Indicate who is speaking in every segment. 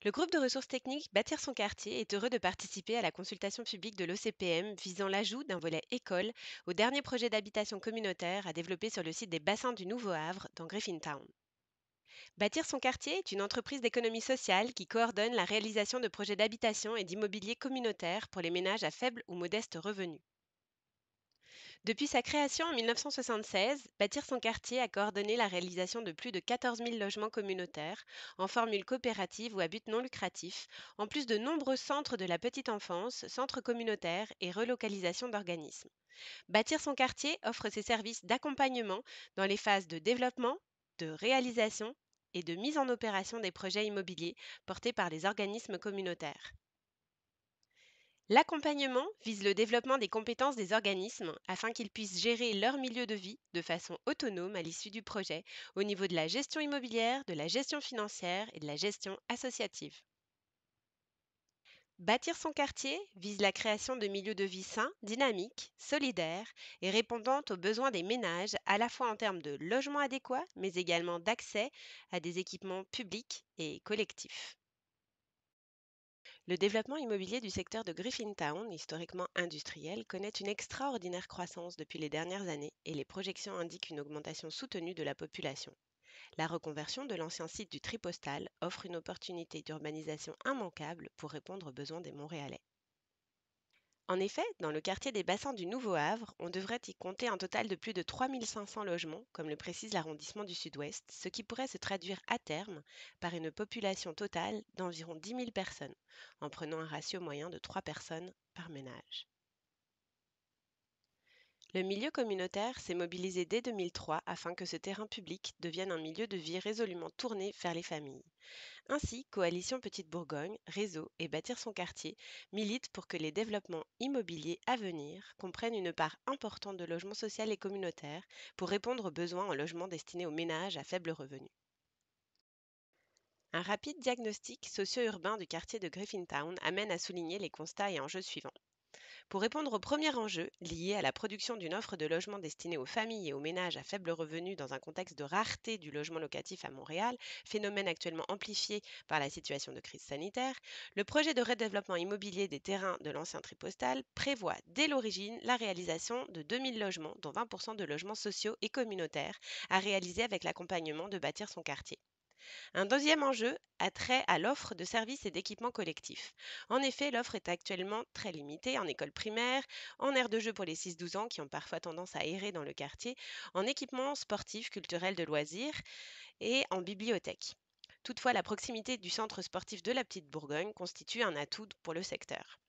Speaker 1: Le groupe de ressources techniques Bâtir son quartier est heureux de participer à la consultation publique de l'OCPM visant l'ajout d'un volet école au dernier projet d'habitation communautaire à développer sur le site des bassins du Nouveau Havre dans Griffintown. Bâtir son quartier est une entreprise d'économie sociale qui coordonne la réalisation de projets d'habitation et d'immobilier communautaire pour les ménages à faible ou modeste revenu. Depuis sa création en 1976, Bâtir son quartier a coordonné la réalisation de plus de 14 000 logements communautaires en formule coopérative ou à but non lucratif, en plus de nombreux centres de la petite enfance, centres communautaires et relocalisation d'organismes. Bâtir son quartier offre ses services d'accompagnement dans les phases de développement, de réalisation et de mise en opération des projets immobiliers portés par les organismes communautaires. L'accompagnement vise le développement des compétences des organismes afin qu'ils puissent gérer leur milieu de vie de façon autonome à l'issue du projet au niveau de la gestion immobilière, de la gestion financière et de la gestion associative. Bâtir son quartier vise la création de milieux de vie sains, dynamiques, solidaires et répondant aux besoins des ménages à la fois en termes de logement adéquat mais également d'accès à des équipements publics et collectifs. Le développement immobilier du secteur de Griffintown, historiquement industriel, connaît une extraordinaire croissance depuis les dernières années et les projections indiquent une augmentation soutenue de la population. La reconversion de l'ancien site du Tripostal offre une opportunité d'urbanisation immanquable pour répondre aux besoins des Montréalais. En effet, dans le quartier des bassins du Nouveau Havre, on devrait y compter un total de plus de 3 500 logements, comme le précise l'arrondissement du Sud-Ouest, ce qui pourrait se traduire à terme par une population totale d'environ 10 000 personnes, en prenant un ratio moyen de 3 personnes par ménage. Le milieu communautaire s'est mobilisé dès 2003 afin que ce terrain public devienne un milieu de vie résolument tourné vers les familles. Ainsi, Coalition Petite Bourgogne, Réseau et Bâtir son quartier militent pour que les développements immobiliers à venir comprennent une part importante de logement social et communautaire pour répondre aux besoins en logement destinés aux ménages à faible revenu. Un rapide diagnostic socio-urbain du quartier de Griffintown amène à souligner les constats et enjeux suivants. Pour répondre au premier enjeu, lié à la production d'une offre de logement destinée aux familles et aux ménages à faible revenu dans un contexte de rareté du logement locatif à Montréal, phénomène actuellement amplifié par la situation de crise sanitaire, le projet de redéveloppement immobilier des terrains de l'ancien Tripostal prévoit dès l'origine la réalisation de 2000 logements, dont 20% de logements sociaux et communautaires, à réaliser avec l'accompagnement de Bâtir son quartier. Un deuxième enjeu a trait à l'offre de services et d'équipements collectifs. En effet, l'offre est actuellement très limitée en école primaire, en aire de jeu pour les 6-12 ans qui ont parfois tendance à errer dans le quartier, en équipements sportifs, culturels, de loisirs et en bibliothèque. Toutefois, la proximité du centre sportif de la Petite Bourgogne constitue un atout pour le secteur.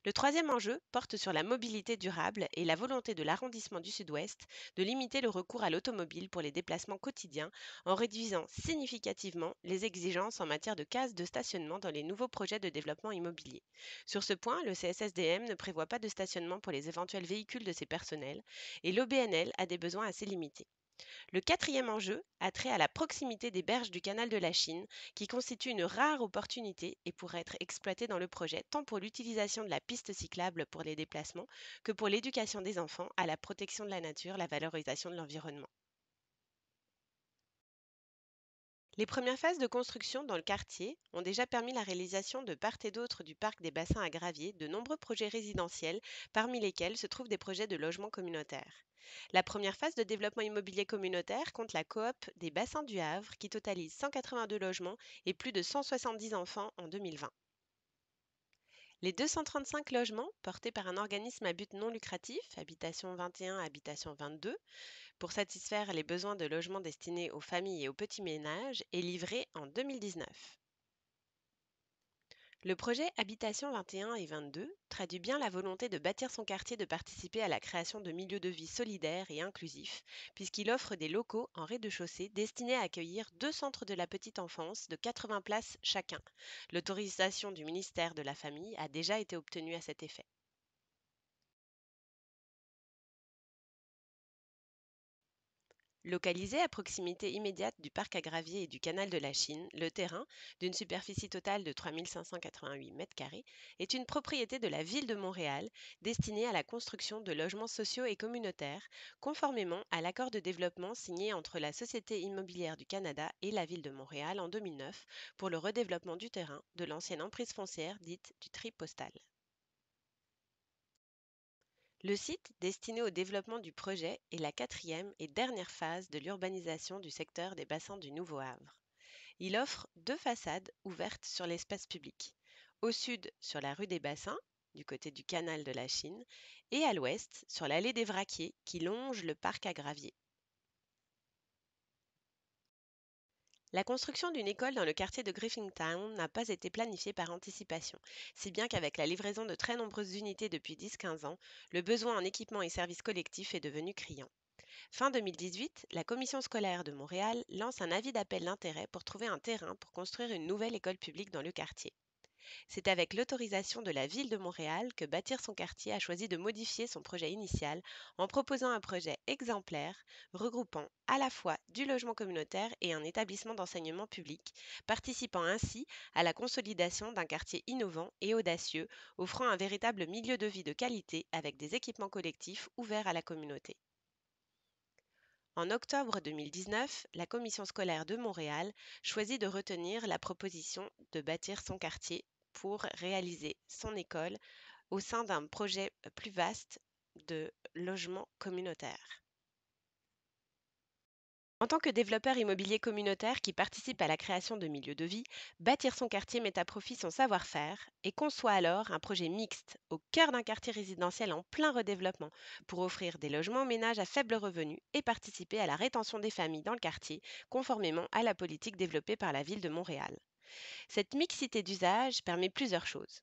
Speaker 1: Le troisième enjeu porte sur la mobilité durable et la volonté de l'arrondissement du Sud-Ouest de limiter le recours à l'automobile pour les déplacements quotidiens en réduisant significativement les exigences en matière de cases de stationnement dans les nouveaux projets de développement immobilier. Sur ce point, le CSSDM ne prévoit pas de stationnement pour les éventuels véhicules de ses personnels et l'OBNL a des besoins assez limités. Le quatrième enjeu a trait à la proximité des berges du canal de la Chine, qui constitue une rare opportunité et pourrait être exploitée dans le projet tant pour l'utilisation de la piste cyclable pour les déplacements que pour l'éducation des enfants à la protection de la nature, la valorisation de l'environnement. Les premières phases de construction dans le quartier ont déjà permis la réalisation de part et d'autre du parc des bassins à gravier de nombreux projets résidentiels, parmi lesquels se trouvent des projets de logement communautaire. La première phase de développement immobilier communautaire compte la coop des bassins du Havre qui totalise 182 logements et plus de 170 enfants en 2020. Les 235 logements, portés par un organisme à but non lucratif, Habitation 21, Habitation 22, pour satisfaire les besoins de logement destinés aux familles et aux petits ménages, est livré en 2019. Le projet Habitation 21 et 22 traduit bien la volonté de bâtir son quartier de participer à la création de milieux de vie solidaires et inclusifs, puisqu'il offre des locaux en rez-de-chaussée destinés à accueillir deux centres de la petite enfance de 80 places chacun. L'autorisation du ministère de la Famille a déjà été obtenue à cet effet. Localisé à proximité immédiate du parc à gravier et du canal de la Chine, le terrain, d'une superficie totale de 3 588 m², est une propriété de la ville de Montréal destinée à la construction de logements sociaux et communautaires, conformément à l'accord de développement signé entre la Société immobilière du Canada et la ville de Montréal en 2009 pour le redéveloppement du terrain de l'ancienne emprise foncière dite du tri postal. Le site, destiné au développement du projet, est la quatrième et dernière phase de l'urbanisation du secteur des bassins du Nouveau Havre. Il offre deux façades ouvertes sur l'espace public. Au sud, sur la rue des Bassins, du côté du canal de la Chine, et à l'ouest, sur l'allée des Vraquiers, qui longe le parc à gravier. La construction d'une école dans le quartier de Griffintown n'a pas été planifiée par anticipation, si bien qu'avec la livraison de très nombreuses unités depuis 10-15 ans, le besoin en équipements et services collectifs est devenu criant. Fin 2018, la Commission scolaire de Montréal lance un avis d'appel d'intérêt pour trouver un terrain pour construire une nouvelle école publique dans le quartier. C'est avec l'autorisation de la ville de Montréal que Bâtir son quartier a choisi de modifier son projet initial en proposant un projet exemplaire regroupant à la fois du logement communautaire et un établissement d'enseignement public, participant ainsi à la consolidation d'un quartier innovant et audacieux, offrant un véritable milieu de vie de qualité avec des équipements collectifs ouverts à la communauté. En octobre 2019, la Commission scolaire de Montréal choisit de retenir la proposition de bâtir son quartier pour réaliser son école au sein d'un projet plus vaste de logement communautaire. En tant que développeur immobilier communautaire qui participe à la création de milieux de vie, Bâtir son quartier met à profit son savoir-faire et conçoit alors un projet mixte au cœur d'un quartier résidentiel en plein redéveloppement pour offrir des logements aux ménages à faible revenu et participer à la rétention des familles dans le quartier, conformément à la politique développée par la ville de Montréal. Cette mixité d'usage permet plusieurs choses: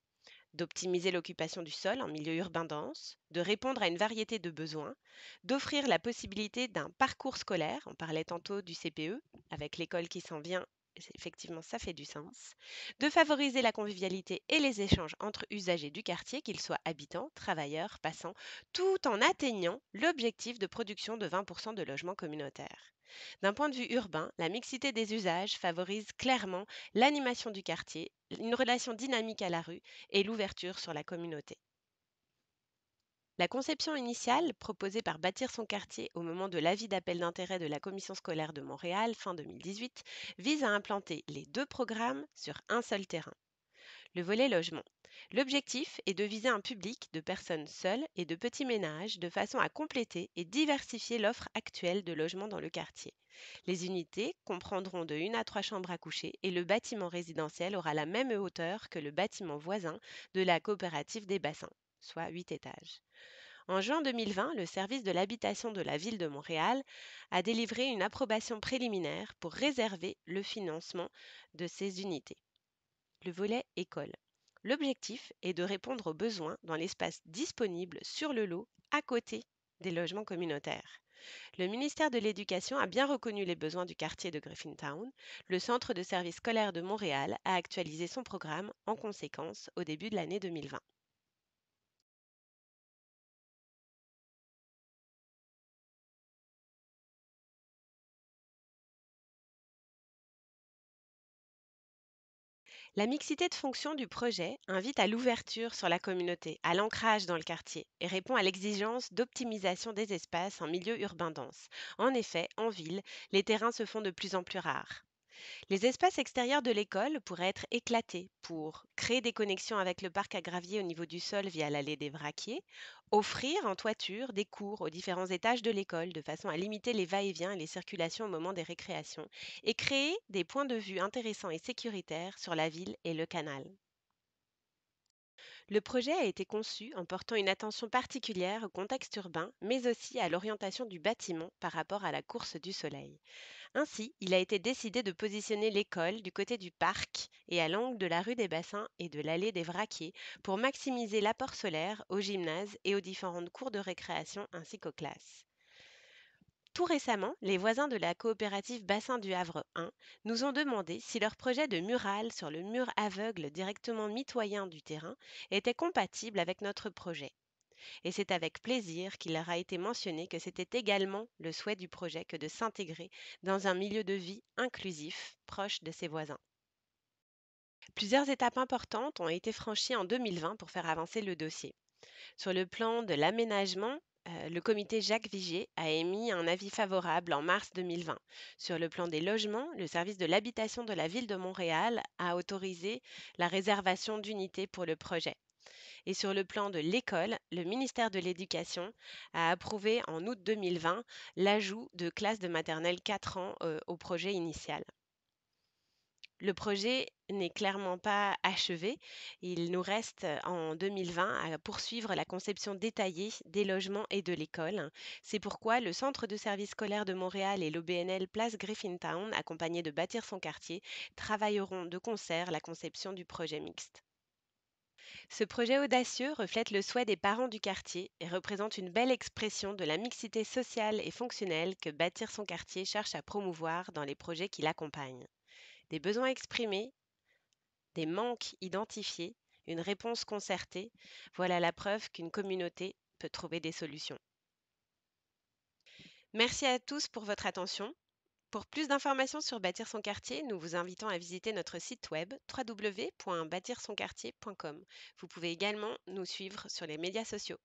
Speaker 1: d'optimiser l'occupation du sol en milieu urbain dense, de répondre à une variété de besoins, d'offrir la possibilité d'un parcours scolaire, on parlait tantôt du CPE, avec l'école qui s'en vient, effectivement ça fait du sens, de favoriser la convivialité et les échanges entre usagers du quartier, qu'ils soient habitants, travailleurs, passants, tout en atteignant l'objectif de production de 20% de logements communautaires. D'un point de vue urbain, la mixité des usages favorise clairement l'animation du quartier, une relation dynamique à la rue et l'ouverture sur la communauté. La conception initiale, proposée par Bâtir son quartier au moment de l'avis d'appel d'intérêt de la Commission scolaire de Montréal fin 2018, vise à implanter les deux programmes sur un seul terrain. Le volet logement. L'objectif est de viser un public de personnes seules et de petits ménages de façon à compléter et diversifier l'offre actuelle de logements dans le quartier. Les unités comprendront de 1 à 3 chambres à coucher et le bâtiment résidentiel aura la même hauteur que le bâtiment voisin de la coopérative des bassins, soit 8 étages. En juin 2020, le service de l'habitation de la ville de Montréal a délivré une approbation préliminaire pour réserver le financement de ces unités. Le volet école. L'objectif est de répondre aux besoins dans l'espace disponible sur le lot à côté des logements communautaires. Le ministère de l'Éducation a bien reconnu les besoins du quartier de Griffintown. Le Centre de services scolaires de Montréal a actualisé son programme en conséquence au début de l'année 2020. La mixité de fonctions du projet invite à l'ouverture sur la communauté, à l'ancrage dans le quartier et répond à l'exigence d'optimisation des espaces en milieu urbain dense. En effet, en ville, les terrains se font de plus en plus rares. Les espaces extérieurs de l'école pourraient être éclatés pour créer des connexions avec le parc à gravier au niveau du sol via l'allée des Vraquiers, offrir en toiture des cours aux différents étages de l'école de façon à limiter les va-et-vient et les circulations au moment des récréations, et créer des points de vue intéressants et sécuritaires sur la ville et le canal. Le projet a été conçu en portant une attention particulière au contexte urbain, mais aussi à l'orientation du bâtiment par rapport à la course du soleil. Ainsi, il a été décidé de positionner l'école du côté du parc et à l'angle de la rue des Bassins et de l'allée des Vraquiers pour maximiser l'apport solaire au gymnase et aux différentes cours de récréation ainsi qu'aux classes. Tout récemment, les voisins de la coopérative Bassin du Havre 1 nous ont demandé si leur projet de mural sur le mur aveugle directement mitoyen du terrain était compatible avec notre projet. Et c'est avec plaisir qu'il leur a été mentionné que c'était également le souhait du projet que de s'intégrer dans un milieu de vie inclusif, proche de ses voisins. Plusieurs étapes importantes ont été franchies en 2020 pour faire avancer le dossier. Sur le plan de l'aménagement, le comité Jacques Vigier a émis un avis favorable en mars 2020. Sur le plan des logements, le service de l'habitation de la ville de Montréal a autorisé la réservation d'unités pour le projet. Et sur le plan de l'école, le ministère de l'Éducation a approuvé en août 2020 l'ajout de classes de maternelle 4 ans au projet initial. Le projet n'est clairement pas achevé. Il nous reste en 2020 à poursuivre la conception détaillée des logements et de l'école. C'est pourquoi le Centre de services scolaires de Montréal et l'OBNL Place Griffintown, accompagnés de Bâtir son quartier, travailleront de concert la conception du projet mixte. Ce projet audacieux reflète le souhait des parents du quartier et représente une belle expression de la mixité sociale et fonctionnelle que Bâtir son quartier cherche à promouvoir dans les projets qui l'accompagnent. Des besoins exprimés, des manques identifiés, une réponse concertée, voilà la preuve qu'une communauté peut trouver des solutions. Merci à tous pour votre attention. Pour plus d'informations sur Bâtir son quartier, nous vous invitons à visiter notre site web www.bâtirsonquartier.com. Vous pouvez également nous suivre sur les médias sociaux.